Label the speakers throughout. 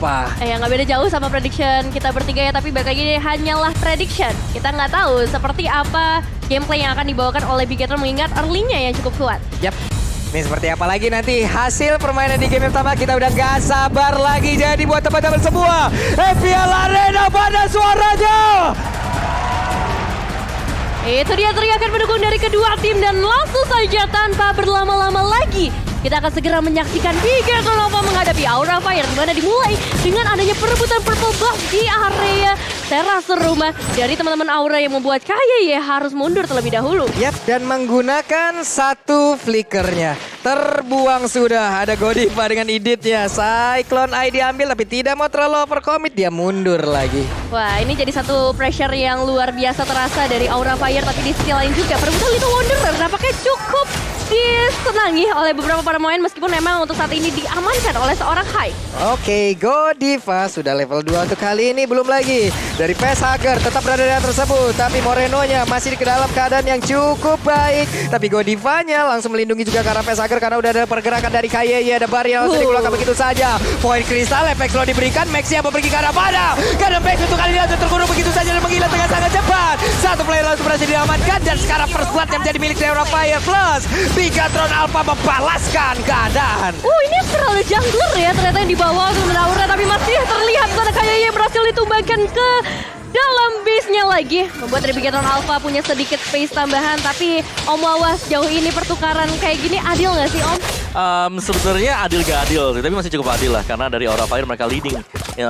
Speaker 1: apa?
Speaker 2: Nggak beda jauh sama prediction kita bertiga ya, tapi balik lagi hanyalah prediction. Kita nggak tahu seperti apa gameplay yang akan dibawakan oleh Bigetron mengingat early-nya yang cukup kuat.
Speaker 1: Yap. Ini seperti apa lagi nanti hasil permainan di game pertama, kita udah gak sabar lagi. Jadi buat teman-teman semua, FPL Arena pada suaranya.
Speaker 2: Itu dia teriakan pendukung dari kedua tim dan langsung saja tanpa berlama-lama lagi kita akan segera menyaksikan Bigetron Alpha menghadapi Aura Fire, di mana dimulai dengan adanya perebutan purple buff di area terase rumah dari teman-teman Aura yang membuat KYY harus mundur terlebih dahulu.
Speaker 1: Yap, dan menggunakan satu flickernya. Terbuang sudah, ada Godiva dengan editnya. Cyclone Eye diambil tapi tidak mau terlalu overcommit, dia mundur lagi.
Speaker 2: Wah, ini jadi satu pressure yang luar biasa terasa dari Aura Fire, tapi di sisi lain juga perebutan Little Wanderer nampaknya cukup disenangi oleh beberapa para pemain meskipun memang untuk saat ini diamankan oleh seorang Hai.
Speaker 1: Oke, Godiva sudah level 2 untuk kali ini. Belum lagi dari Facehugger tetap berada di area tersebut, tapi Moreno-nya masih di dalam keadaan yang cukup baik. Tapi Godivanya langsung melindungi juga karena Facehugger karena udah ada pergerakan dari KYY. Ada barrier langsung dikeluarkan begitu saja. Poin kristal efek slow diberikan, Max yang pergi ke arah mana? Karena Max untuk kali ini langsung terkurung begitu saja dan menghilang dengan sangat cepat. Satu player langsung berhasil diamankan dan sekarang first blood yang menjadi milik Aura Fire plus Bigetron Alpha membalaskan keadaan.
Speaker 2: Ini terlalu jungler ya ternyata yang dibawa untuk Aura, tapi masih terlihat sana KYY berhasil ditumbangkan ke dalam base-nya lagi. Membuat dari Bigetron Alpha punya sedikit space tambahan, tapi Om Wawa sejauh ini pertukaran kayak gini adil nggak sih Om?
Speaker 3: Sebenarnya adil gak adil, tapi masih cukup adil lah karena dari Aura Fire mereka leading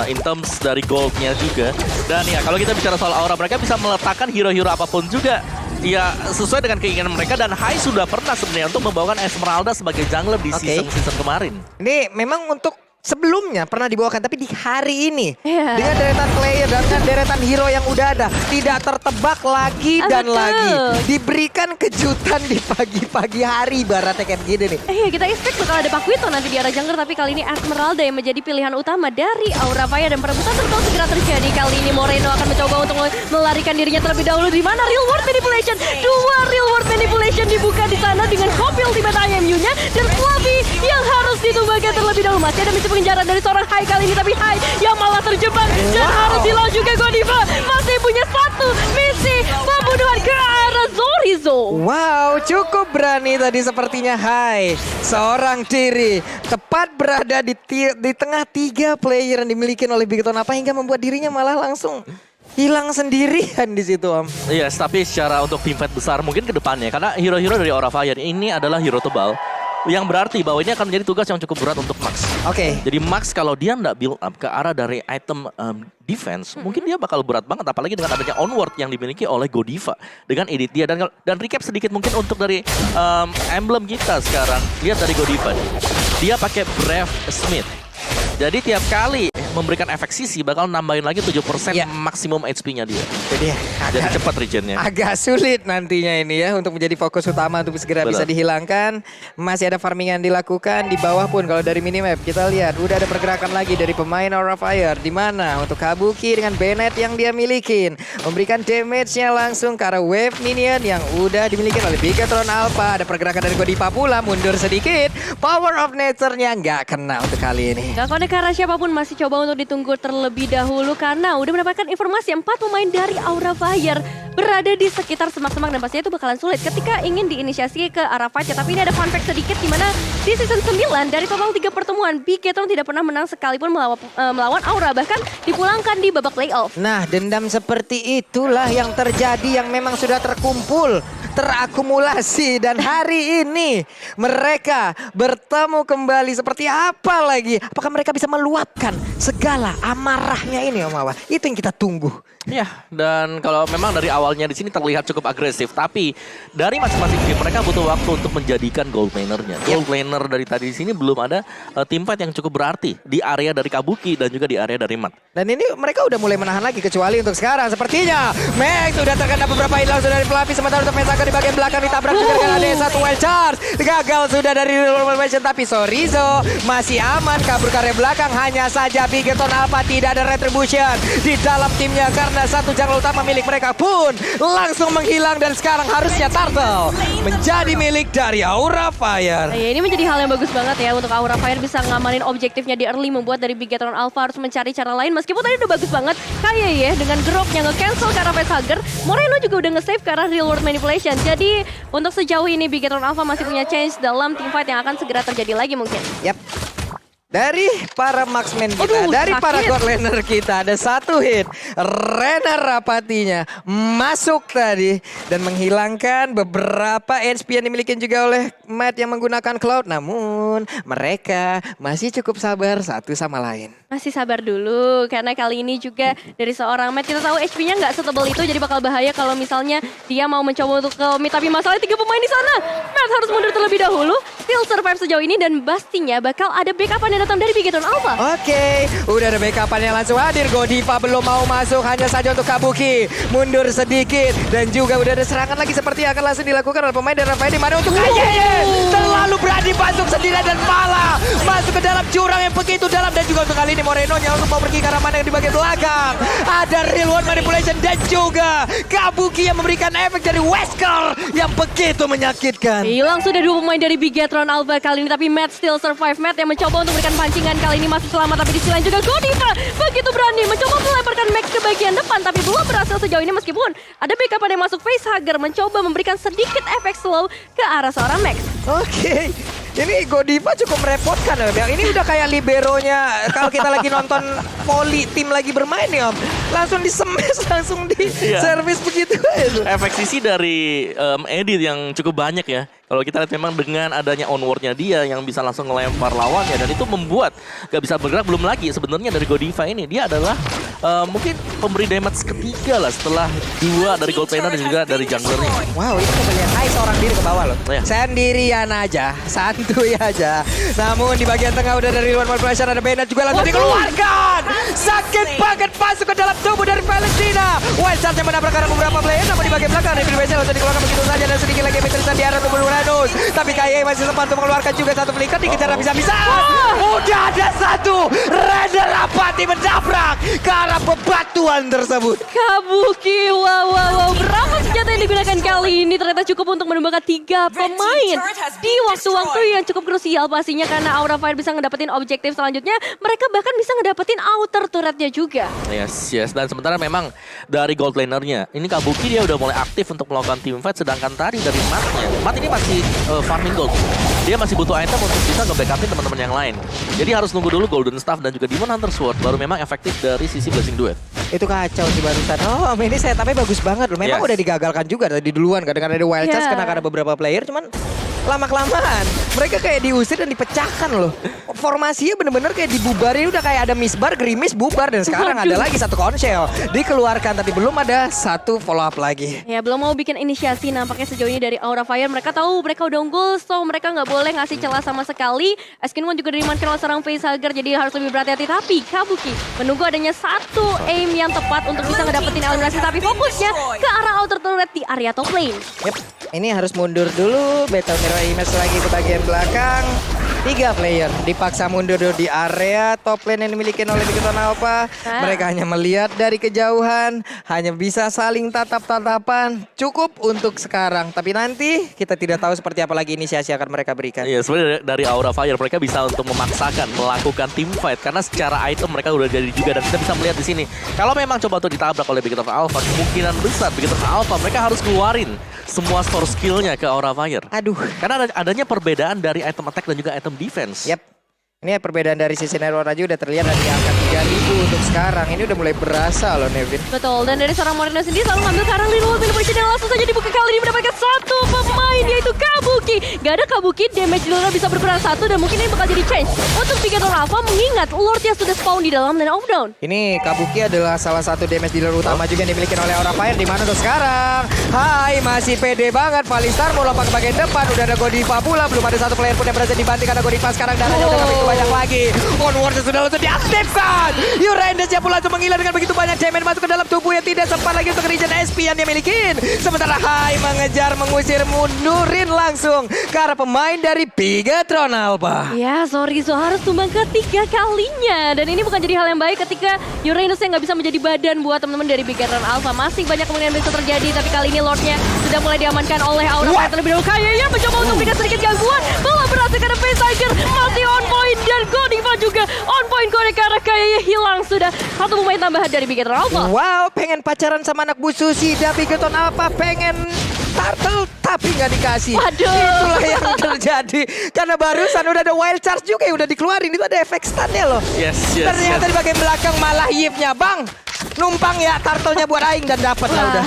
Speaker 3: in terms dari goldnya juga. Dan ya kalau kita bicara soal Aura, mereka bisa meletakkan hero-hero apapun juga ya sesuai dengan keinginan mereka, dan Hai sudah pernah sebenarnya untuk membawakan Esmeralda sebagai jungler di season kemarin.
Speaker 1: Ini memang untuk sebelumnya pernah dibawakan, tapi di hari ini
Speaker 2: Yeah.
Speaker 1: dengan deretan player dan dengan deretan hero yang udah ada, tidak tertebak lagi dan
Speaker 2: Betul.
Speaker 1: lagi. Diberikan kejutan di pagi-pagi hari ibaratnya kayak begini nih.
Speaker 2: Kita expect bakal ada Pakuito nanti di arah jungler, tapi kali ini Esmeralda yang menjadi pilihan utama dari Aura Fire dan perebutan terus segera terjadi. Kali ini Moreno akan mencoba untuk melarikan dirinya terlebih dahulu, di mana real world manipulation. Dua real world manipulation dibuka di sana dengan Kopil ultimate IMU-nya dan Fluffy yang harus ditumbangkan terlebih dahulu. Masih ada misi pengejaran dari seorang Hai kali ini, tapi Hai yang malah terjebak dan harus dilawan juga. Godiva masih punya satu misi pembunuhan ke arah Zorizo.
Speaker 1: Wow, cukup berani tadi sepertinya Hai. Seorang diri tepat berada di tengah 3 player yang dimiliki oleh Bigetron apa hingga membuat dirinya malah langsung hilang sendirian di situ Om.
Speaker 3: Yes, tapi secara untuk tim fight besar mungkin ke depannya, karena hero-hero dari Aura Fire ini adalah hero tebal, yang berarti bahwa ini akan menjadi tugas yang cukup berat untuk Max.
Speaker 1: Oke.
Speaker 3: Jadi Max kalau dia nggak build up ke arah dari item defense, mungkin dia bakal berat banget, apalagi dengan adanya onward yang dimiliki oleh Godiva dengan edit dia. Dan recap sedikit mungkin untuk dari emblem kita sekarang. Lihat dari Godiva, dia pakai Brave Smith. Jadi tiap kali memberikan efek sisi bakal nambahin lagi 7% maksimum HP-nya dia. Jadi cepat regennya.
Speaker 1: Agak sulit nantinya ini ya untuk menjadi fokus utama untuk segera bisa dihilangkan. Masih ada farmingan dilakukan di bawah pun kalau dari minimap kita lihat udah ada pergerakan lagi dari pemain Aura Fire, di mana untuk Kabuki dengan Bennett yang dia milikin memberikan damage-nya langsung ke arah wave minion yang udah dimiliki oleh Bigetron Alpha. Ada pergerakan dari Godiva pula, mundur sedikit. Power of nature-nya nggak kena untuk kali ini.
Speaker 2: Gak konek karena siapapun masih coba untuk ditunggu terlebih dahulu karena udah mendapatkan informasi 4 pemain dari Aura Fire berada di sekitar semak-semak dan pastinya itu bakalan sulit ketika ingin diinisiasi ke arah fight. Tapi ini ada fun fact sedikit di mana di season 9 dari total 3 pertemuan Bigetron tidak pernah menang sekalipun melawan Aura, bahkan dipulangkan di babak playoff.
Speaker 1: Nah, dendam seperti itulah yang terjadi, yang memang sudah terkumpul, terakumulasi, dan hari ini mereka bertemu kembali. Seperti apa lagi? Apakah mereka bisa meluapkan segala amarahnya ini Om Wawa? Itu yang kita tunggu.
Speaker 3: Ya, dan kalau memang dari awalnya di sini terlihat cukup agresif, tapi dari masing-masing tim mereka butuh waktu untuk menjadikan gold laner-nya. Gold laner dari tadi di sini belum ada team fight yang cukup berarti di area dari Kabuki dan juga di area dari Mat.
Speaker 1: Dan ini mereka udah mulai menahan lagi, kecuali untuk sekarang sepertinya Max sudah terkena beberapa hilang dari Fluffy, sementara untuk Facehugger di bagian belakang ditabrak juga dengan ada satu wild charge. Gagal sudah dari Revolution, tapi Sorizo masih aman kabur ke area belakang. Hanya saja Bigeton Alpha tidak ada retribution di dalam timnya karena satu jungle utama milik mereka pun langsung menghilang dan sekarang harusnya Turtle menjadi milik dari Aura Fire.
Speaker 2: Ya, ini menjadi hal yang bagus banget ya untuk Aura Fire bisa ngamanin objektifnya di early, membuat dari Bigetron Alpha harus mencari cara lain meskipun tadi udah bagus banget kayak ya dengan Groknya nge-cancel ke arah Facehugger. Moreno juga udah nge-save ke arah Real World Manipulation. Jadi untuk sejauh ini Bigetron Alpha masih punya chance dalam teamfight yang akan segera terjadi lagi mungkin.
Speaker 1: Yap. Dari para marksman kita,
Speaker 2: Aduh,
Speaker 1: dari para
Speaker 2: sakit.
Speaker 1: god laner kita ada satu hit. Rena Rapatinya masuk tadi dan menghilangkan beberapa HP yang dimiliki juga oleh Matt yang menggunakan Cloud. Namun mereka masih cukup sabar satu sama lain.
Speaker 2: Masih sabar dulu karena kali ini juga dari seorang Matt kita tahu HP-nya nggak setebal itu, jadi bakal bahaya kalau misalnya dia mau mencoba untuk ke mid. Tapi masalahnya 3 pemain di sana. Matt harus mundur terlebih dahulu. Still survive sejauh ini dan pastinya bakal ada backup yang datang dari Bigetron Alpha.
Speaker 1: Oke, udah ada backup yang langsung hadir. Godiva belum mau masuk, hanya saja untuk Kabuki mundur sedikit dan juga udah ada serangan lagi seperti yang akan langsung dilakukan oleh pemain dan Rafael di mana untuk Kayeye terlalu berani masuk sendirian dan malah masuk ke dalam jurang yang begitu dalam. Dan juga untuk kali ini Moreno yang untuk mau pergi ke arah mana yang di bagian belakang ada Real World Manipulation dan juga Kabuki yang memberikan efek dari Wesker yang begitu menyakitkan.
Speaker 2: Hilang sudah 2 pemain dari Bigetron Alpha kali ini, tapi Matt still survive. Matt yang mencoba untuk memberikan pancingan kali ini masih selamat, tapi di sisi lain juga Godiva begitu berani mencoba melemparkan Max ke bagian depan, tapi belum berhasil sejauh ini meskipun ada backup yang masuk. Facehugger mencoba memberikan sedikit efek slow ke arah seorang Max.
Speaker 1: Oke. Ini Godiva cukup merepotkan ya, Bang. Ini udah kayak liberonya kalau kita lagi nonton volley tim lagi bermain nih, Om. Langsung disemes, langsung di service begitu aja.
Speaker 3: Efek sisi dari Edit yang cukup banyak ya. Kalau kita lihat memang dengan adanya onwardnya dia yang bisa langsung ngelempar lawannya dan itu membuat gak bisa bergerak. Belum lagi sebenarnya dari Godiva ini dia adalah mungkin pemberi damage ketiga lah setelah 2 dari gold laner dan juga dari junglernya.
Speaker 1: Wow, itu pembelian high seorang diri ke bawah loh.
Speaker 3: Iya.
Speaker 1: Sendirian aja, santuy aja. Namun di bagian tengah udah dari luar pressure ada Bennett juga langsung dikeluarkan. Sakit banget masuk ke dalam tubuh dari Valentina. Wild Charge yang menabrak arah beberapa player, namun di bagian belakang dari Bennett langsung dikeluarkan begitu saja dan sedikit lagi Petrisan di arah tubuh Uranus. Tapi Kaye masih sempat untuk mengeluarkan juga satu flicker, dikejar habis-habisan. Udah ada satu. Reda Rapati menabrak ke arah bebatuan tersebut.
Speaker 2: Kabuki, wow. Berapa senjata yang digunakan kali ini ternyata cukup untuk menumbangkan 3 pemain di waktu-waktu yang cukup krusial pastinya karena Aura Fire bisa ngedapetin objektif selanjutnya. Mereka bahkan bisa ngedapetin outer turretnya juga.
Speaker 3: Yes. Dan sementara memang dari gold lanernya, ini Kabuki dia udah mulai aktif untuk melakukan teamfight, sedangkan tadi dari Matt-nya, Matt ini masih farming gold. Dia masih butuh item untuk bisa nge-backupin teman-teman yang lain. Jadi harus nunggu dulu Golden Staff dan juga Demon Hunter Sword baru memang efektif dari sisi Blessing Duet.
Speaker 1: Itu kacau sih barusan. Oh, ini setupnya bagus banget loh. Memang udah digagalkan juga tadi duluan. Kadang-kadang ada wild charge karena beberapa player. Cuman lama-kelamaan mereka kayak diusir dan dipecahkan loh. Formasinya bener-bener kayak dibubarin. Udah kayak ada misbar, gerimis, bubar. Dan sekarang ada lagi satu konshel dikeluarkan. Tapi belum ada satu follow up lagi.
Speaker 2: Ya belum mau bikin inisiasi nampaknya sejauh ini dari Aura Fire. Mereka tahu mereka udah unggul, so mereka nggak boleh ngasih celah sama sekali. Eskinwon juga dimanfaatkan oleh seorang Facehugger, jadi harus lebih berhati-hati. Tapi Kabuki menunggu adanya satu aim yang tepat untuk bisa ngedapetin eliminasi. Tapi fokusnya ke arah outer turret di area top lane.
Speaker 1: Yep. Ini harus mundur dulu. Battle Mirror Image lagi ke bagian belakang. 3 player dipaksa mundur di area top lane yang dimiliki oleh Bigetron Alpha. Mereka hanya melihat dari kejauhan, hanya bisa saling tatap-tatapan. Cukup untuk sekarang, tapi nanti kita tidak tahu seperti apa lagi inisiasi akan mereka berikan.
Speaker 3: Iya, sebenarnya dari Aura Fire mereka bisa untuk memaksakan melakukan team fight karena secara item mereka udah jadi juga dan kita bisa melihat di sini. Kalau memang coba untuk ditabrak oleh Bigetron Alpha, kemungkinan besar Bigetron Alpha mereka harus keluarin semua store skillnya ke Aura Fire.
Speaker 1: Aduh.
Speaker 3: Karena adanya perbedaan dari item attack dan juga item defense.
Speaker 1: Yep. Ini perbedaan dari sisi Neror aja udah terlihat dari angka 3.000 untuk sekarang. Ini udah mulai berasa loh, Nevin.
Speaker 2: Betul, dan dari seorang Moreno sendiri selalu ngambil ke arah Real World Manipulation yang langsung saja dibuka kali ini mendapatkan satu pemain yaitu Kabuki. Gak ada Kabuki, damage dealer bisa berkurang 1 dan mungkin ini bakal jadi change untuk Bigetron Alpha mengingat Lordnya sudah spawn di dalam lane of down.
Speaker 1: Ini Kabuki adalah salah satu damage dealer utama juga yang dimiliki oleh Aura Fire. Di mana untuk sekarang? Hai, masih pede banget. Valistar mau lompat ke bagian depan. Udah ada Godiva pula. Belum ada satu player pun yang berhasil dibanting karena Godiva sekarang darahnya udah gak begitu banyak lagi. Onward sudah langsung diaktifkan. Yure Blindness-nya pun langsung menghilang dengan begitu banyak damage masuk ke dalam tubuh yang tidak sempat lagi untuk regen SP yang dia milikin. Sementara Hai mengejar, mengusir, mundurin langsung ke arah pemain dari Bigetron Alpha.
Speaker 2: Ya, Sorizo harus tumbang ketiga kalinya. Dan ini bukan jadi hal yang baik ketika Uranus yang nggak bisa menjadi badan buat teman-teman dari Bigetron Alpha. Masih banyak kemungkinan bisa terjadi, tapi kali ini Lordnya sudah mulai diamankan oleh Aura Fire terlebih dahulu. Kayaknya mencoba untuk berikan sedikit gangguan. Belum berhasil karena Facehugger masih on point. Dan Godiva juga on point karena kayaknya hilang sudah. Satu pemain tambahan dari Bigetron Alpha.
Speaker 1: Wow, pengen pacaran sama anak Bu Susi dan Bigetron Alpha pengen turtle tapi nggak dikasih.
Speaker 2: Waduh.
Speaker 1: Itulah yang terjadi. Karena barusan udah ada wild charge juga yang udah dikeluarin. Itu ada efek stunnya loh.
Speaker 3: Yes.
Speaker 1: Ternyata di bagian belakang malah Yipnya. Bang, numpang ya turtle-nya buat Aing dan dapat lah udah.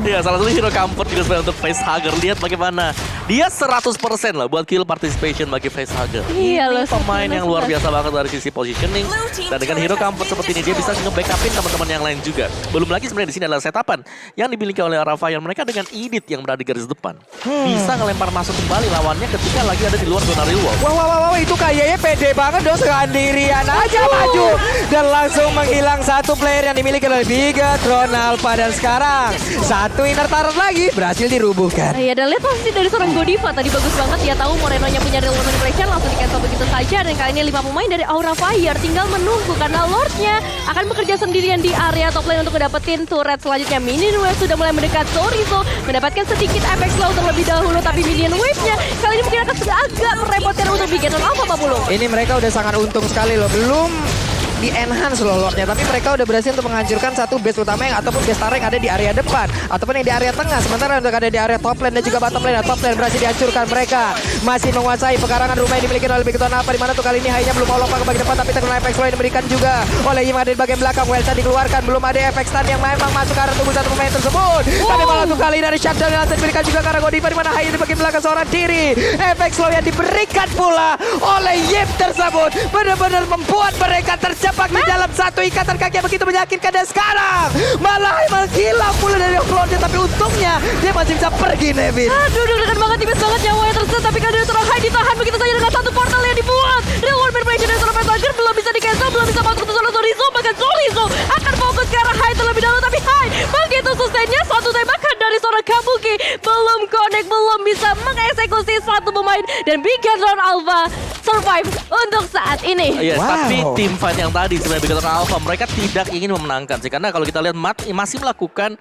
Speaker 3: Ya, salah satu hero comfort juga sebenarnya untuk Facehugger. Lihat bagaimana dia 100% lah buat kill participation bagi Facehugger.
Speaker 2: Iya loh,
Speaker 3: Pemain yang luar
Speaker 2: 11.
Speaker 3: biasa banget dari sisi positioning. Dan dengan hero comfort seperti ini dia bisa nge-backupin teman-teman yang lain juga. Belum lagi sebenarnya di sini adalah setapan yang dimiliki oleh Aura Fire. Mereka dengan Edith yang berada di garis depan bisa ngelempar masuk kembali lawannya ketika lagi ada di luar zona real world.
Speaker 1: Wah, itu kayaknya pede banget dong, sendirian aja maju. Dan langsung menghilang satu player yang dimiliki oleh Bigetron Alpha. Dan sekarang satu inner turret lagi berhasil dirubuhkan.
Speaker 2: Iya, dan lihat posisi dari seorang Godiva tadi bagus banget. Dia tahu Morenonya punya real world manipulation, langsung di cancel begitu saja. Dan kali ini 5 pemain dari Aura Fire tinggal menunggu karena Lordnya akan bekerja sendirian di area top lane untuk mendapatkan turret selanjutnya. Minion Wave sudah mulai mendekat. Sorizo mendapatkan sedikit efek slow terlebih dahulu, tapi Minion Wave-nya kali ini mungkin akan agak merepotkan untuk Bigetron Alpha, Pak Bulu.
Speaker 1: Ini mereka udah sangat untung sekali loh. Belum di enhance loh Lordnya, tapi mereka udah berhasil untuk menghancurkan satu base utama yang ataupun base tara yang ada di area depan ataupun yang di area tengah. Sementara untuk ada di area top lane dan juga bottom lane. Top lane berhasil dihancurkan, mereka masih menguasai pekarangan rumah yang dimiliki oleh Bigetron Alpha, di mana tuh kali ini Hainya belum mau lompat ke bagian depan, tapi terkena efek slow yang diberikan juga oleh Yim ada di bagian belakang. Welsa dikeluarkan, belum ada efek stun yang memang masuk ke arah tubuh satu pemain tersebut. Tapi malah tuh kali ini ada shutdown yang langsung diberikan juga ke arah Godiva, di mana Hainya di bagian belakang seorang diri. Efek slow yang diberikan pula oleh Yim tersebut benar-benar membuat mereka terjebak di dalam satu ikatan kaki yang begitu menyakitkan. Dan sekarang malah menghilang pula dari offloadnya, tapi untungnya dia masih bisa pergi, Nevin.
Speaker 2: Aduh, deg-degan banget, tipis banget nyawanya tersesat. Tapi kali ini seorang Hai ditahan begitu saja dengan satu portal yang dibuat. Real world manipulation dari seorang Facehugger belum bisa di-cancel, belum bisa masuk ke zona Sorizo. Bahkan Sorizo akan fokus ke arah Hai terlebih dahulu. Tapi Hai begitu sustainnya, satu tembakan dari seorang Kabuki belum connect, belum bisa mengeksekusi satu pemain. Dan Bigetron Alpha survive untuk saat ini.
Speaker 3: Yes,
Speaker 1: Wow.
Speaker 3: tapi tim fight yang tadi sebenarnya Bigetron Alpha mereka tidak ingin memenangkan sih, karena kalau kita lihat masih melakukan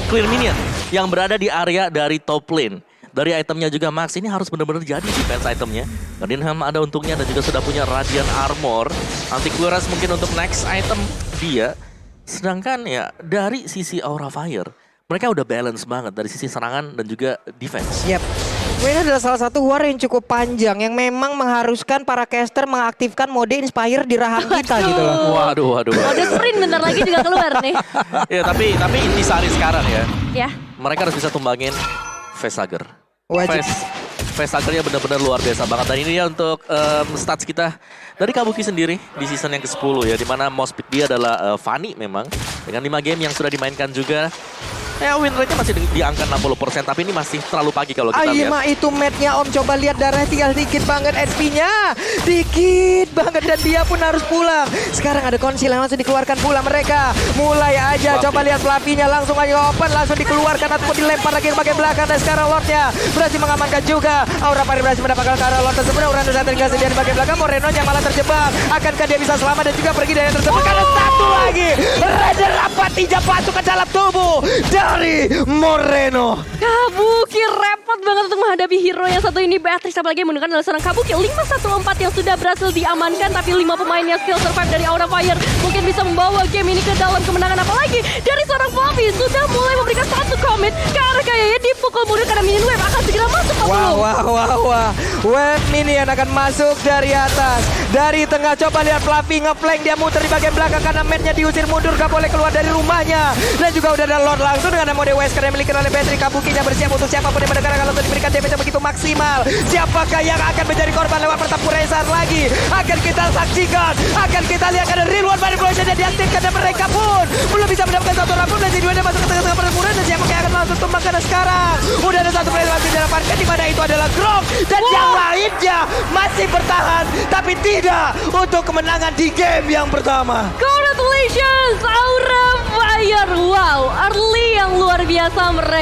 Speaker 3: clear minion yang berada di area dari top lane. Dari itemnya juga Max ini harus benar-benar jadi defense itemnya. Gardinham ada untungnya dan juga sudah punya Radiant Armor. Antiquaras mungkin untuk next item dia. Sedangkan ya dari sisi Aura Fire mereka udah balance banget dari sisi serangan dan juga defense.
Speaker 1: Yap. Ini adalah salah satu war yang cukup panjang yang memang mengharuskan para caster mengaktifkan mode inspire di rahang kita gitu loh.
Speaker 3: Waduh.
Speaker 2: Mode sprint bentar lagi juga keluar nih.
Speaker 3: Ya tapi intisari sekarang ya.
Speaker 2: Ya.
Speaker 3: Mereka harus bisa tumbangin Facehugger.
Speaker 1: Wajib.
Speaker 3: Facehugger-nya benar-benar luar biasa banget. Dan ini ya untuk stats kita dari Kabuki sendiri di season yang ke-10 ya. Dimana most pick dia adalah Fanny memang. Dengan 5 game yang sudah dimainkan juga. Ya win rate-nya masih di angka 60%, tapi ini masih terlalu pagi kalau kita lihat.
Speaker 1: Mah itu match-nya Om, coba lihat darah tinggal dikit banget SP-nya. Dikit banget dan dia pun harus pulang. Sekarang ada konsil yang langsung dikeluarkan pula mereka. Mulai aja,
Speaker 3: Fluffy.
Speaker 1: coba lihat Fluffy-nya langsung aja open, langsung dikeluarkan ataupun dilempar lagi ke bagian belakang. Dan sekarang Lord-nya berhasil mengamankan juga. Aura Fire berhasil mendapatkan ke arah Lord tersebut. Uranus dan tinggal sendiri di bagian belakang. Moreno-nya malah terjebak. Akankah dia bisa selamat dan juga pergi dari yang tersebut? Karena satu lagi. Raider rapat hijab masuk ke dalam tubuh dari Moreno.
Speaker 2: Kabuki repot banget untuk menghadapi hero yang satu ini. Beatrice apalagi yang menunjukkan adalah seorang Kabuki 514 yang sudah berhasil diamankan. Tapi 5 pemain yang skill survive dari Aura Fire mungkin bisa membawa game ini ke dalam kemenangan. Apalagi dari seorang Fluffy sudah mulai memberikan satu commit ke arah kayaknya dipukul mundur karena Minion Wave akan segera masuk ke belum.
Speaker 1: Wah. Wave Minion akan masuk dari atas. Dari tengah coba lihat Fluffy ngeflank, dia muter di bagian belakang karena matnya diusir mundur, gak boleh keluar dari rumahnya. Dan juga udah ada Lord langsung dengan mode Wesker yang dimiliki oleh Patrick. Kabukinya bersiap untuk siapapun yang mendengar kalau diberikan damage yang begitu maksimal. Siapakah yang akan menjadi korban lewat pertempuran lagi? Akan kita saksikan, akan kita lihat ada real world manipulation yang diaktifkan dan mereka pun belum bisa mendapatkan satu rampung dan dua masuk ke tengah-tengah pertempuran. Dan siapakah yang akan langsung tumbang karena sekarang udah ada satu player lagi didapatkan di mana itu adalah Grok dan yang lainnya masih bertahan tapi tidak untuk kemenangan di game yang pertama.
Speaker 2: Kau Congratulations Aura Fire. Wow, early yang luar biasa mereka.